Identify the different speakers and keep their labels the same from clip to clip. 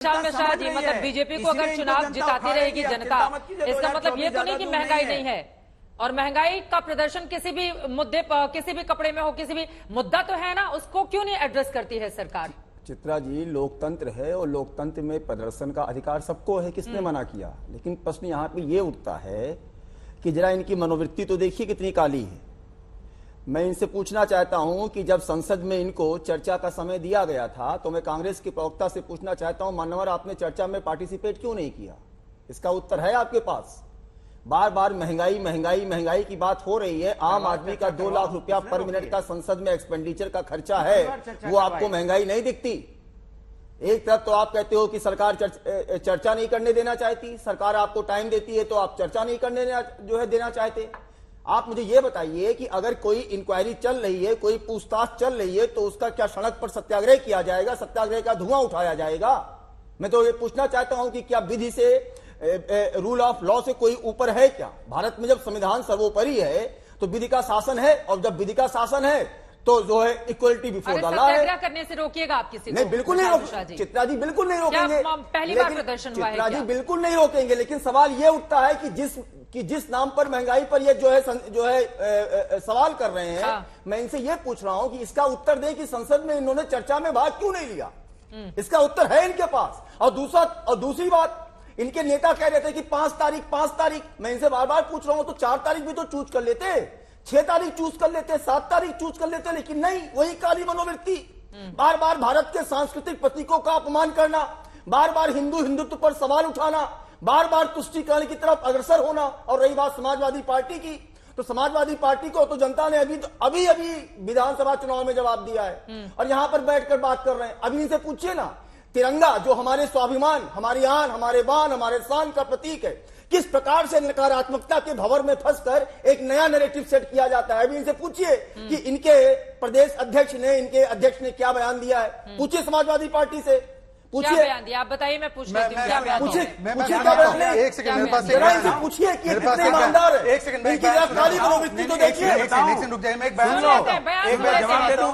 Speaker 1: मिश्रा जी, मतलब बीजेपी को अगर चुनाव जिताती रहेगी जनता, इसका मतलब ये तो नहीं कि महंगाई नहीं है। और महंगाई का प्रदर्शन किसी भी मुद्दे पर, किसी भी कपड़े में हो, किसी भी मुद्दा तो है ना, उसको क्यों नहीं एड्रेस करती है सरकार?
Speaker 2: चित्रा जी, लोकतंत्र है और लोकतंत्र में प्रदर्शन का अधिकार सबको है, किसने मना किया? लेकिन प्रश्न यहाँ पे ये उठता है कि जरा इनकी मनोवृत्ति तो देखिए कितनी काली है। मैं इनसे पूछना चाहता हूं कि जब संसद में इनको चर्चा का समय दिया गया था तो मैं कांग्रेस के प्रवक्ता से पूछना चाहता हूं, मानवर आपने चर्चा में पार्टिसिपेट क्यों नहीं किया? इसका उत्तर है आपके पास? बार बार महंगाई महंगाई महंगाई की बात हो रही है। आम आदमी का 2 लाख रुपया पर मिनट का संसद में एक्सपेंडिचर का खर्चा है, वो आपको महंगाई नहीं दिखती? एक तरफ तो आप कहते हो कि सरकार चर्चा नहीं करने देना चाहती, सरकार आपको टाइम देती है तो आप चर्चा नहीं करने देना चाहते। आप मुझे यह बताइए कि अगर कोई इंक्वायरी चल रही है, कोई पूछताछ चल रही है, तो उसका क्या सड़क पर सत्याग्रह किया जाएगा? सत्याग्रह का धुआं उठाया जाएगा? मैं तो ये पूछना चाहता हूं कि क्या विधि से, रूल ऑफ लॉ से कोई ऊपर है क्या? भारत में जब संविधान सर्वोपरि है तो विधि का शासन है, और जब विधि का शासन है तो जो है इक्वलिटी बिफोर द लॉ है।
Speaker 1: सत्याग्रह करने से रोकिएगा आप किसी को?
Speaker 2: नहीं, बिल्कुल नहीं रोकेंगे चित्रा जी, बिल्कुल नहीं रोकेंगे।
Speaker 1: पहली बार प्रदर्शन हुआ है
Speaker 2: चित्रा जी, बिल्कुल नहीं रोकेंगे। लेकिन सवाल ये उठता है कि जिस नाम पर महंगाई पर ये जो है सवाल कर रहे हैं, मैं इनसे ये पूछ रहा हूं कि इसका उत्तर दें कि संसद में इन्होंने चर्चा में भाग क्यों नहीं लिया? इसका उत्तर है इनके पास। और दूसरी बात, इनके नेता कह रहे थे कि 5 तारीख। मैं इनसे बार बार पूछ रहा हूं तो 4 तारीख भी तो चूज कर लेते, 6 तारीख चूज कर लेते, 7 तारीख चूज कर लेते, लेकिन नहीं, वही काली मनोवृत्ति। बार बार भारत के सांस्कृतिक प्रतीकों का अपमान करना, बार बार हिंदुत्व पर सवाल उठाना, बार बार तुष्टीकरण की तरफ अग्रसर होना। और रही बात समाजवादी पार्टी की, तो समाजवादी पार्टी को तो जनता ने अभी विधानसभा चुनाव में जवाब दिया है और यहां पर बैठकर बात कर रहे हैं। अभी इनसे पूछिए ना, तिरंगा जो हमारे स्वाभिमान, हमारी आन, हमारे बान, हमारे शान का प्रतीक है, किस प्रकार से नकारात्मकता के भंवर में फंसकर एक नया नैरेटिव सेट किया जाता है। अभी इनसे पूछिए कि इनके प्रदेश अध्यक्ष ने क्या बयान दिया है। पूछिए समाजवादी पार्टी से, पूछिए
Speaker 1: क्या बयान दिया, आप बताइए, मैं पूछ लेती हूं क्या बयान
Speaker 2: पूछिए
Speaker 1: दिया?
Speaker 2: क्या बयान? एक सेकंड मेरे पास, जरा इनसे पूछिए कि कितने ईमानदार है।
Speaker 3: एक सेकंड,
Speaker 2: इनकी काली मनोवृत्ति तो देखिए।
Speaker 3: एक सेकंड रुक जाइए, मैं एक बयान
Speaker 1: जवाब दे दूं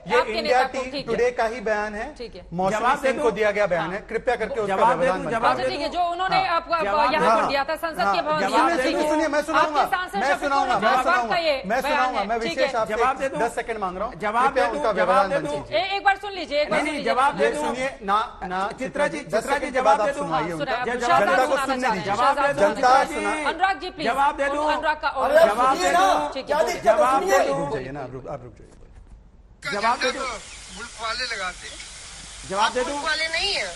Speaker 3: ये इंडिया टुडे का ही बयान है, मौसमी सिंह को दिया गया बयान है, कृपया करके उसका व्यवधान मत
Speaker 1: ठीक है, जो उन्होंने आपको यहाँ पर दिया था संसद के भवन
Speaker 3: में। सुनिए, मैं सुनाऊंगा, मैं विशेष आपसे 10 सेकंड मांग रहा हूँ, जवाब उनका व्यवधान बन कीजिए।
Speaker 1: एक बार सुन लीजिए,
Speaker 3: जवाब दे सुनिए ना चित्रा जी, जवाब दे सुनाइए उनका, जनता को सुनने दीजिए, जनता सुना।
Speaker 1: अनुराग जी प्लीज
Speaker 3: जवाब दे दूं,
Speaker 1: अनुराग का
Speaker 3: जवाब दे दूं,
Speaker 2: जवाब दे दूं,
Speaker 3: रुक जाइए ना, आप रुक जाइए,
Speaker 4: जवाब दे दो। मुल्क वाले लगाते,
Speaker 3: जवाब दे दूं।
Speaker 4: मुल्क वाले नहीं है,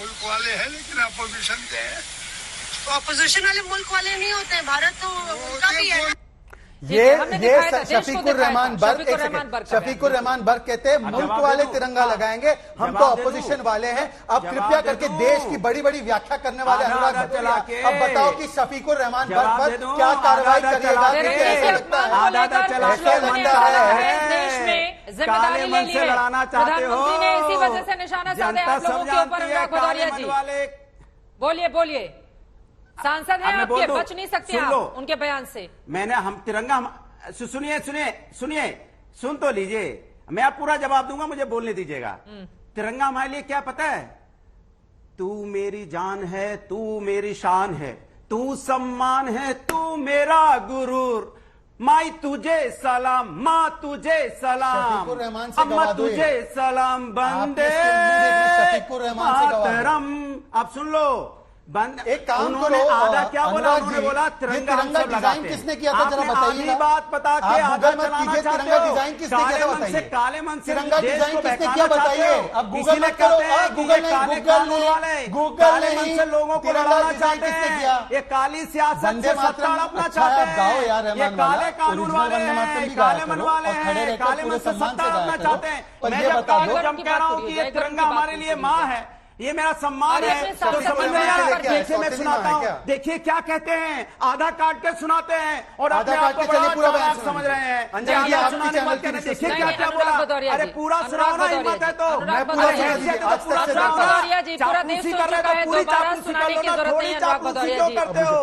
Speaker 4: मुल्क वाले हैं लेकिन अपोजिशन के हैं। तो अपोजिशन वाले मुल्क वाले नहीं होते हैं, भारत तो उनका भी है।
Speaker 3: ये शफीकुर रहमान बर्क कहते हैं मुल्क वाले तिरंगा लगाएंगे, हम तो अपोजिशन वाले हैं। अब कृपया करके देश की बड़ी बड़ी व्याख्या करने वाले अनुराग भट्टोलिया, अब बताओ कि शफीकुर रहमान बर्क पर क्या कार्रवाई करिएगा? ऐसा लगता है
Speaker 1: जिम्मेदारी ले ली है, प्रधानमंत्री ने इसी वजह से निशाना साधा आप लोगों के ऊपर। अनुराग भदौरिया जी बोलिए, सांसद हैं आपके, बच नहीं सकते आप उनके बयान से।
Speaker 5: हम तिरंगा, सुन तो लीजिए, मैं आप पूरा जवाब दूंगा, मुझे बोलने दीजिएगा। तिरंगा हमारे लिए क्या पता है? तू मेरी जान है, तू मेरी शान है, तू सम्मान है, तू मेरा गुरूर, माई तुझे सलाम, माँ तुझे सलाम, अम्मा तुझे सलाम, बंदे मातरम। आप सुन लो,
Speaker 3: एक काम करो,
Speaker 5: आधा क्या बोला? उन्होंने बोला तिरंगा
Speaker 3: डिजाइन किसने किया था, जरा बताइए।
Speaker 5: बात बता के आधा चलाना चाहते हो।
Speaker 3: डिजाइन किसने किया था बताइए।
Speaker 5: काले मन से
Speaker 3: तिरंगा डिजाइन किसने किया बताइए। अब गूगल मत करो, गूगल नहीं,
Speaker 5: लोगों को लड़ाना चाहते हैं, ये काली सियासत से सत्ता हड़पना चाहते हैं, ये काले कानून वाले हैं, काले मन वाले हैं, काले मन से सत्ता हड़पना चाहते हैं। मैं जब कह रहा हूँ कि ये तिरंगा हमारे लिए माँ है, ये मेरा सम्मान है, तो समझ में आ रहा है। देखिए मैं सुनाता हूँ, देखिए क्या कहते हैं, आधा काट के सुनाते हैं और अपने आप को बड़ा आप समझ रहे हैं। आधा सुनाने मत कहने, देखिए क्या क्या बोला। अरे पूरा सुनाओ ना, हिम्मत है तो
Speaker 1: मैं पूरा सुनाऊंगा। पूरा देश सुन चुका है, दोबारा सुनाने की जरूरत नहीं है अनुराग भदौरिया जी।